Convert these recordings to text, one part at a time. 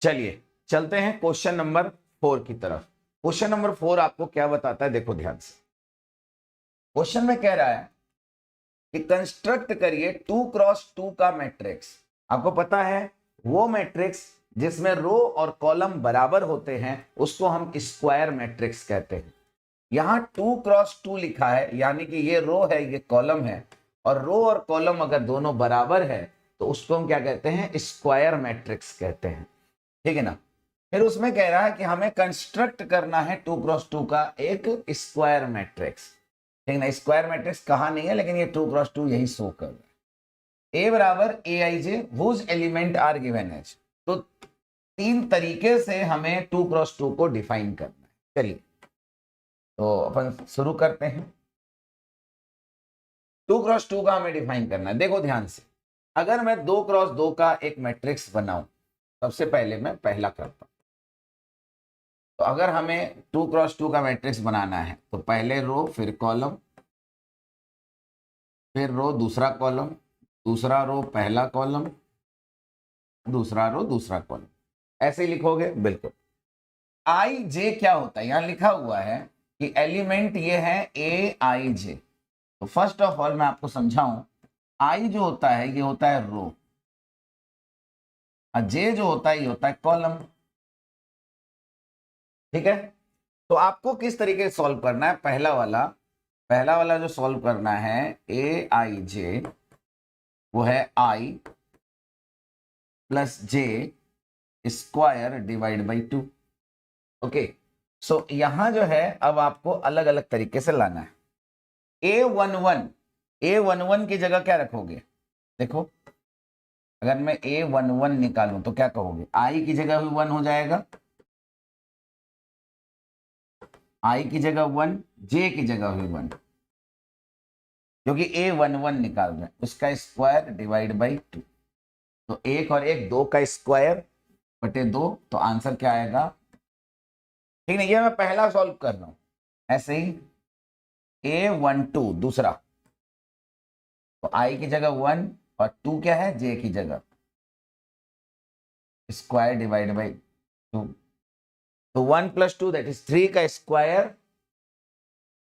चलिए चलते हैं क्वेश्चन नंबर 4 की तरफ। क्वेश्चन नंबर 4 आपको क्या बताता है, देखो ध्यान से। क्वेश्चन में कह रहा है कि कंस्ट्रक्ट करिए 2x2 का मैट्रिक्स। आपको पता है वो मैट्रिक्स जिसमें रो और कॉलम बराबर होते हैं उसको हम स्क्वायर मैट्रिक्स कहते हैं। यहां 2x2 लिखा है, यानी कि ये रो है ये कॉलम है, और रो और कॉलम अगर दोनों बराबर है तो उसको हम क्या कहते हैं, स्क्वायर मैट्रिक्स कहते हैं। ठीक है ना। फिर उसमें कह रहा है कि हमें कंस्ट्रक्ट करना है 2x2 का एक स्क्वायर मैट्रिक्स। ठीक ना, स्क्वायर मैट्रिक्स कहा नहीं है लेकिन ये 2x2 यही शो कर रहा है। ए बराबर a i j whose element are given as. तो 3 तरीके से हमें 2x2 को डिफाइन करना है। चलिए तो अपन शुरू करते हैं। 2x2 का हमें डिफाइन करना है। देखो ध्यान से, अगर मैं 2x2 का एक मैट्रिक्स बनाऊं, सबसे पहले मैं पहला करता हूं। तो अगर हमें 2x2 का मैट्रिक्स बनाना है तो पहले रो फिर कॉलम, फिर रो दूसरा कॉलम, दूसरा रो पहला कॉलम, दूसरा रो दूसरा कॉलम, ऐसे ही लिखोगे। बिल्कुल। आई जे क्या होता है, यहां लिखा हुआ है कि एलिमेंट ये है ए आई जे। तो फर्स्ट ऑफ ऑल मैं आपको समझाऊं, आई जो होता है ये होता है रो, और जे जो होता है ये होता है कॉलम। ठीक है। तो आपको किस तरीके से सॉल्व करना है, पहला वाला जो सॉल्व करना है ए आई जे, वो है i plus j square divide by 2। Okay. So यहां जो है अब आपको अलग अलग तरीके से लाना है। ए11 की जगह क्या रखोगे, देखो अगर मैं A11 निकालूं तो क्या कहोगे, आई की जगह भी 1 हो जाएगा, आई की जगह 1, जे की जगह भी 1, क्योंकि A11 निकाल रहे हैं, उसका स्क्वायर डिवाइड बाई 2। तो 1 और 1 2 का स्क्वायर बटे 2, तो आंसर क्या आएगा। ठीक है, ये मैं पहला सॉल्व कर रहा हूं। ऐसे ही A12 दूसरा, तो आई की जगह 1 और 2 क्या है, जे की जगह, स्क्वायर डिवाइड बाई 2। तो 1 + 2 दैट इज 3 का स्क्वायर,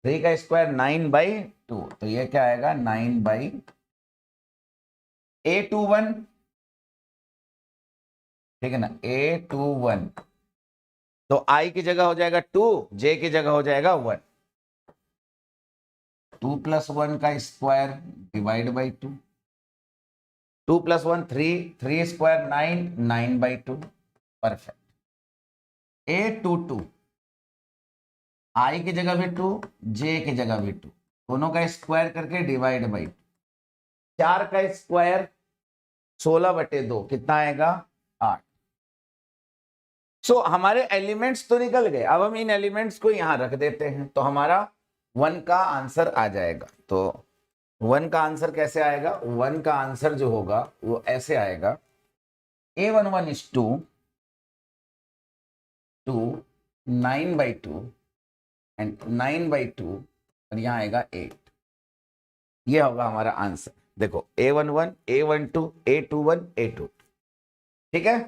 3 का स्क्वायर 9/2, तो ये क्या आएगा 9/। A21, ठीक है ना, A21, तो आई की जगह हो जाएगा 2, जे की जगह हो जाएगा 1। 2 + 1 का square divide by 2, 2 + 1 3, 3 square 9, 9/2। Perfect. A22, आई की जगह भी 2, जे की जगह भी 2, दोनों का स्क्वायर करके डिवाइड बाई 2। 4 का स्क्वायर 16/2, कितना आएगा 8। सो हमारे एलिमेंट्स तो निकल गए, अब हम इन एलिमेंट्स को यहां रख देते हैं तो हमारा 1 का आंसर आ जाएगा। तो 1 का आंसर कैसे आएगा, 1 का आंसर जो होगा वो ऐसे आएगा, A11 is 2, 9/2 एंड 9/2, और यहाँ आएगा 8। ये होगा हमारा आंसर। देखो A11, A12, A21, A22। ठीक है,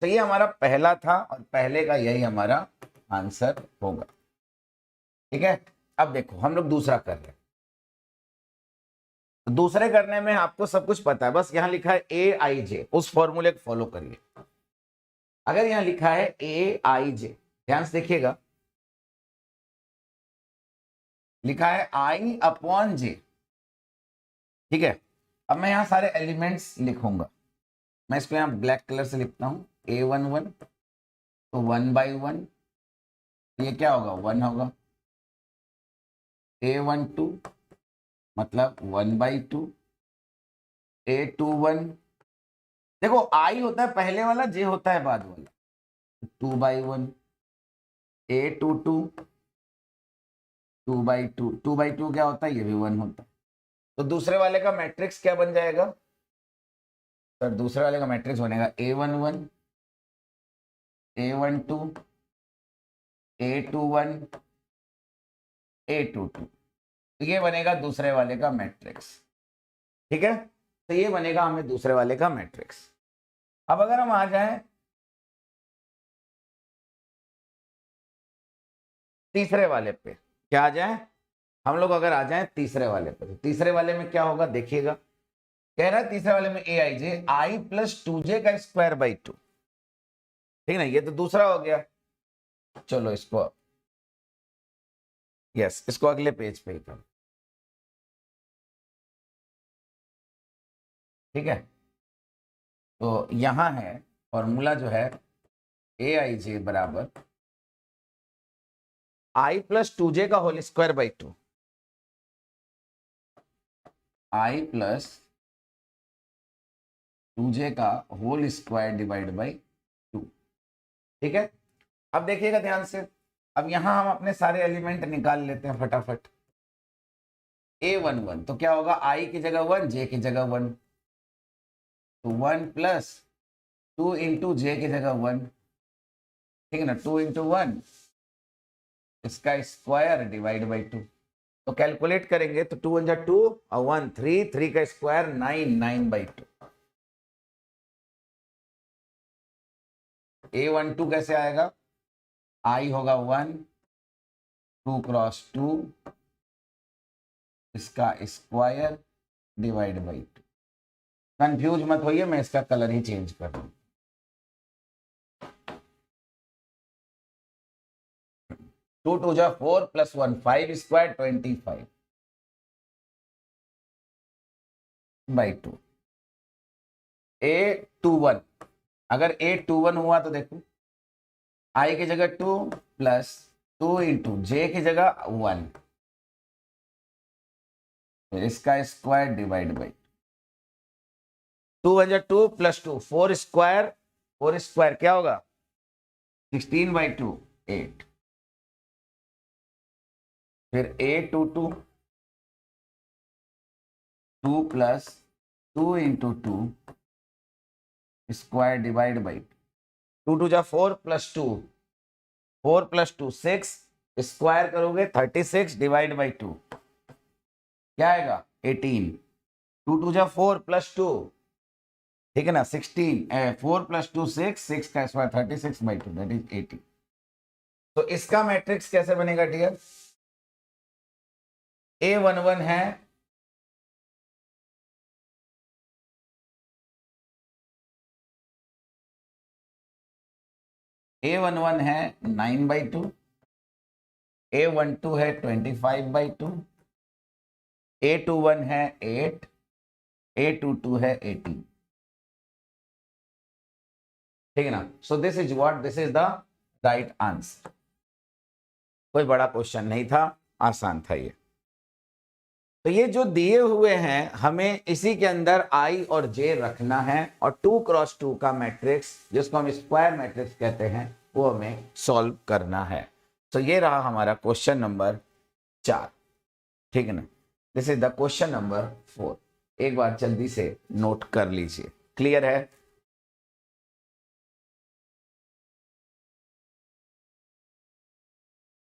तो ये हमारा पहला था और पहले का यही हमारा आंसर होगा। ठीक है, अब देखो हम लोग दूसरा कर रहे हैं। तो दूसरे करने में आपको सब कुछ पता है, बस यहां लिखा है ए आई जे, उस फॉर्मूले को फॉलो करिए। अगर यहां लिखा है ए आई जे, ध्यान से देखिएगा, लिखा है I/J। ठीक है, अब मैं यहां सारे एलिमेंट्स लिखूंगा। मैं इसको यहां ब्लैक कलर से लिखता हूं, A11, तो 1/1, ये क्या होगा 1 होगा। A12 मतलब 1/2, A21, देखो आई होता है पहले वाला, जे होता है बाद वाला, 2/1, A22 2/2, 2/2 क्या होता है, ये भी 1 होता है। तो दूसरे वाले का मैट्रिक्स क्या बन जाएगा सर, दूसरे वाले का मैट्रिक्स बनेगा A11, A12, A21, A22। तो ये बनेगा दूसरे वाले का मैट्रिक्स। ठीक है, तो ये बनेगा हमें दूसरे वाले का मैट्रिक्स। अब अगर हम आ जाएं तीसरे वाले पे क्या आ जाए, हम लोग अगर आ जाए तीसरे वाले पे, तो तीसरे वाले में क्या होगा देखिएगा, कह रहा है तीसरे वाले में ए i J I plus 2j का स्क्वायर बाई 2, ठीक ना, ये तो दूसरा हो गया। चलो इसको, यस, इसको अगले पेज पे ही कर, ठीक है। तो यहां है फॉर्मूला जो है ए आई जे बराबर आई प्लस 2j का whole square by 2, i plus 2j का होल स्क्वायर डिवाइड बाई 2, ठीक है। अब देखिएगा ध्यान से, अब यहां हम अपने सारे एलिमेंट निकाल लेते हैं फटाफट। a11 तो क्या होगा, आई की जगह 1, जे की जगह 1, तो 1 प्लस 2 इंटू जे की जगह 1, ठीक है ना, 2 इंटू 1 इसका स्क्वायर डिवाइड बाई 2। तो कैलकुलेट करेंगे तो 2 1 2 और 1 3, 3 का स्क्वायर 9, 9 बाई 2। a12 कैसे आएगा, आई होगा 1, 2 क्रॉस 2 इसका स्क्वायर डिवाइड बाई 2। कंफ्यूज मत होइए, मैं इसका कलर ही चेंज कर दूं। 2 2 जा 4 प्लस 1 5 स्क्वायर 25 बाई 2। a21 अगर a21 हुआ तो देखो, आई की जगह 2 प्लस 2 इंटू जे की जगह 1, फिर इसका स्क्वायर डिवाइड बाई 2 1 जा 2 प्लस 2 4 स्क्वायर, 4 स्क्वायर क्या होगा 16 बाई 2 8, फिर a22 2 plus 2 into 2 square divide by 2 2 जा 4 प्लस 2, 4 प्लस 2 6 स्क्वायर करोगे 36 डिवाइड बाई 2 क्या आएगा 18। 2 2 जा 4 प्लस 2, ठीक है ना, 16, 4 प्लस 2 6, 6 का स्क्वायर 36 बाई 2 दैट इज 80। तो इसका मैट्रिक्स कैसे बनेगा डियर, a11 है a11 है 9 बाई 2, a12 है 25 बाई 2, a21 है 8, a22 है 18, ठीक है ना। So this is what, this is the right answer. कोई बड़ा क्वेश्चन नहीं था, आसान था ये। तो ये जो दिए हुए हैं हमें इसी के अंदर आई और जे रखना है, और 2 क्रॉस 2 का मैट्रिक्स जिसको हम स्क्वायर मैट्रिक्स कहते हैं वो हमें सॉल्व करना है। तो ये रहा हमारा क्वेश्चन नंबर 4, ठीक है ना। This is the question number 4, एक बार जल्दी से नोट कर लीजिए, क्लियर है।